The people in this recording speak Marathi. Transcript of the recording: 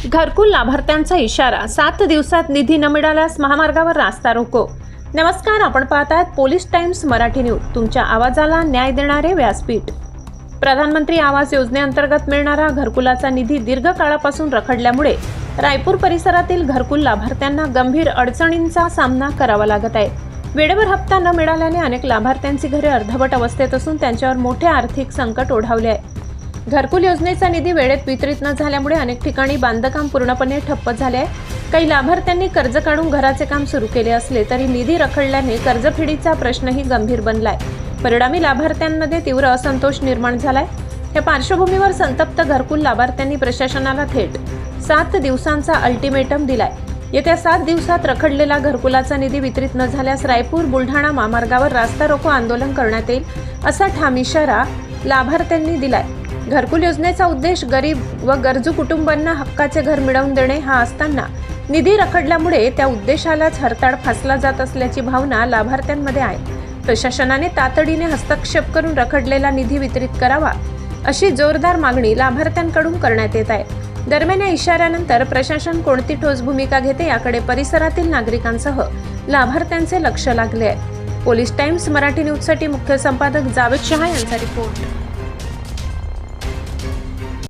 घरकुल लाभार्थ्यांचा इशारा, 7 दिवसात निधी न मिळाल्यास महामार्गावर रास्ता रोको। नमस्कार, आपण पाहत आहात पोलीस टाइम्स मराठी न्यूज, तुमच्या आवाजाला न्याय देणारे व्यासपीठ। प्रधानमंत्री आवास योजनेअंतर्गत मिळणारा घरकुलाचा निधी दीर्घ काळापासून रखडल्यामुळे रायपूर परिसरातील घरकुल लाभार्थ्यांना गंभीर अडचणींचा सामना करावा लागत आहे। वेळेवर हप्ता न मिळाल्याने अनेक लाभार्थ्यांची घरे अर्धवट अवस्थेत असून त्यांच्यावर मोठे आर्थिक संकट ओढावले आहे। घरकुल योजनेचा निधी वेळेत वितरित न झाल्यामुळे अनेक ठिकाणी बांधकाम पूर्णपणे ठप्प झाले आहे। काही लाभार्थ्यांनी कर्ज काढून घराचे काम सुरू केले असले तरी निधी रखडल्याने कर्जफेडीचा प्रश्नही गंभीर बनलाय। परिणामी लाभार्थ्यांमध्ये तीव्र असंतोष निर्माण झालाय। या पार्श्वभूमीवर संतप्त घरकुल लाभार्थ्यांनी प्रशासनाला थेट 7 दिवसांचा अल्टिमेटम दिलाय। येत्या 7 दिवसात रखडलेला घरकुलाचा निधी वितरित न झाल्यास रायपूर बुलढाणा महामार्गावर रास्ता रोको आंदोलन करण्यात येईल, असा ठाम इशारा लाभार्थ्यांनी दिलाय। घरकुल योजनेचा उद्देश गरीब व गरजू कुटुंबांना हक्काचे घर मिळवून देणे हा असताना निधी रखडल्यामुळे त्या उद्देशालाच हरताळ फासला जात असल्याची भावना लाभार्थ्यांमध्ये आहे। प्रशासनाने तातडीने हस्तक्षेप करून रखडलेला निधी वितरित करावा, अशी जोरदार मागणी लाभार्थ्यांकडून करण्यात येत आहे। दरम्यान या इशाऱ्यानंतर प्रशासन कोणती ठोस भूमिका घेते याकडे परिसरातील नागरिकांसह लाभार्थ्यांचे लक्ष लागले आहे। पोलीस टाइम्स मराठी न्यूजसाठी मुख्य संपादक जावेद शहा यांचा रिपोर्ट।